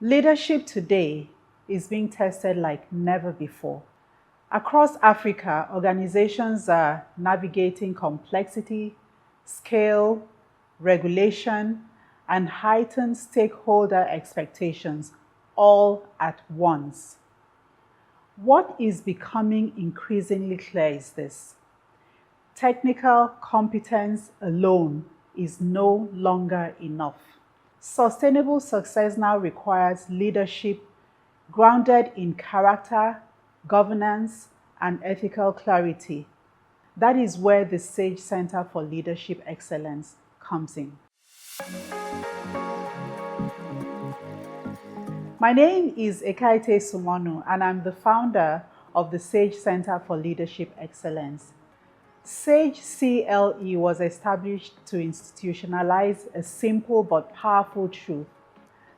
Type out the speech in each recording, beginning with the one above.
Leadership today is being tested like never before. Across Africa, organizations are navigating complexity, scale, regulation, and heightened stakeholder expectations all at once. What is becoming increasingly clear is this: technical competence alone is no longer enough. Sustainable success now requires leadership grounded in character, governance, and ethical clarity. That is where the Sage Center for Leadership Excellence comes in. My name is Ekaite Sumonu, and I'm the founder of the Sage Center for Leadership Excellence. Sage CLE was established to institutionalize a simple but powerful truth,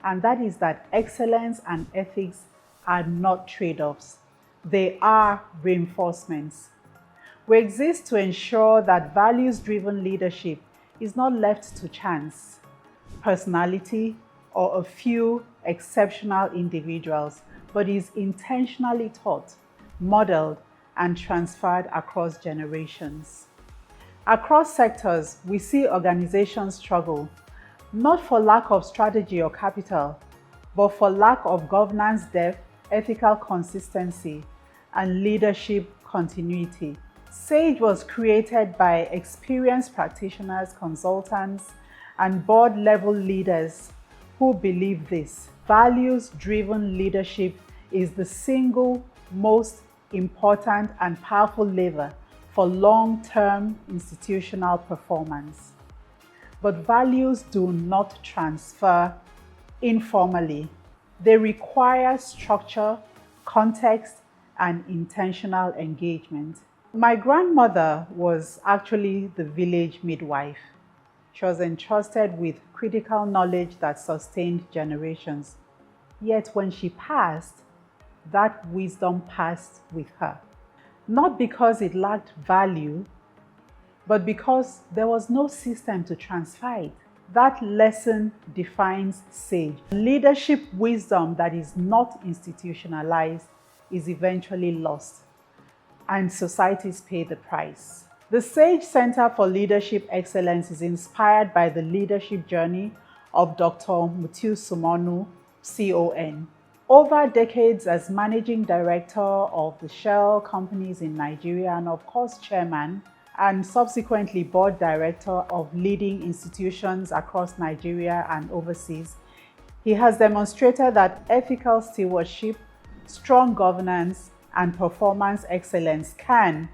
and that is that excellence and ethics are not trade-offs. They are reinforcements. We exist to ensure that values-driven leadership is not left to chance, personality, or a few exceptional individuals, but is intentionally taught, modeled, and transferred across generations. Across sectors, we see organizations struggle, not for lack of strategy or capital, but for lack of governance depth, ethical consistency, and leadership continuity. Sage was created by experienced practitioners, consultants, and board-level leaders who believe this: values-driven leadership is the single most important and powerful lever for long-term institutional performance. But values do not transfer informally. They require structure, context, and intentional engagement. My grandmother was actually the village midwife. She was entrusted with critical knowledge that sustained generations. Yet when she passed, that wisdom passed with her. Not because it lacked value, but because there was no system to transfer it. That lesson defines Sage. Leadership wisdom that is not institutionalized is eventually lost, and societies pay the price. The Sage Center for Leadership Excellence is inspired by the leadership journey of Dr. Mutiu Sumonu, CON. Over decades as managing director of the Shell companies in Nigeria and of course chairman and subsequently board director of leading institutions across Nigeria and overseas, he has demonstrated that ethical stewardship, strong governance, and performance excellence can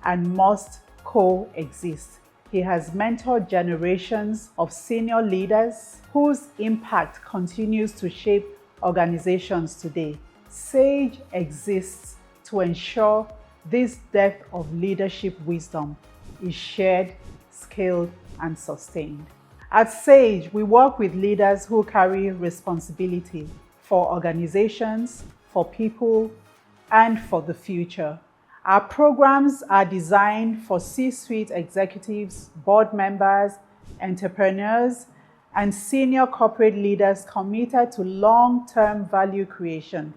and must coexist. He has mentored generations of senior leaders whose impact continues to shape organizations today. Sage exists to ensure this depth of leadership wisdom is shared, scaled, and sustained. At Sage, we work with leaders who carry responsibility for organizations, for people, and for the future. Our programs are designed for C-suite executives, board members, entrepreneurs, and senior corporate leaders committed to long-term value creation,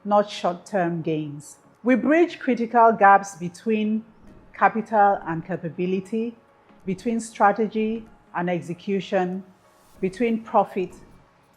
not short-term gains. We bridge critical gaps between capital and capability, between strategy and execution, between profit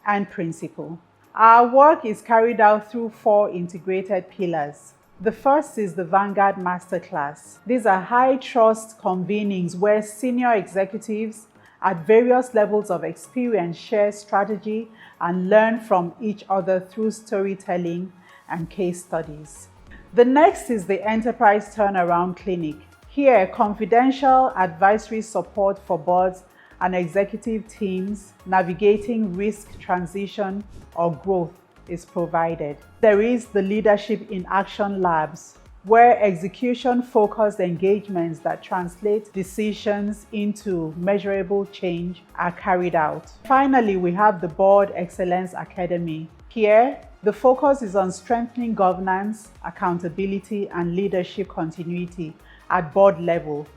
and principle. Our work is carried out through 4 integrated pillars. The first is the Vanguard Masterclass. These are high-trust convenings where senior executives at various levels of experience share strategy and learn from each other through storytelling and case studies. The next is the Enterprise Turnaround Clinic. Here, confidential advisory support for boards and executive teams navigating risk transition or growth is provided. There is the Leadership in Action Labs, where execution-focused engagements that translate decisions into measurable change are carried out. Finally, we have the Board Excellence Academy. Here, the focus is on strengthening governance, accountability, and leadership continuity at board level.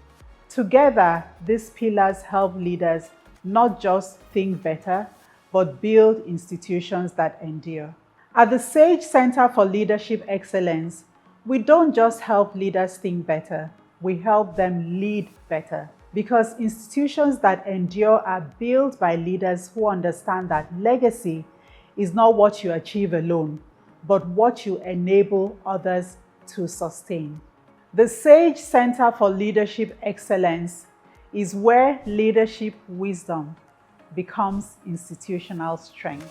Together, these pillars help leaders not just think better, but build institutions that endure. At the Sage Center for Leadership Excellence, we don't just help leaders think better, we help them lead better. Because institutions that endure are built by leaders who understand that legacy is not what you achieve alone, but what you enable others to sustain. The Sage Center for Leadership Excellence is where leadership wisdom becomes institutional strength.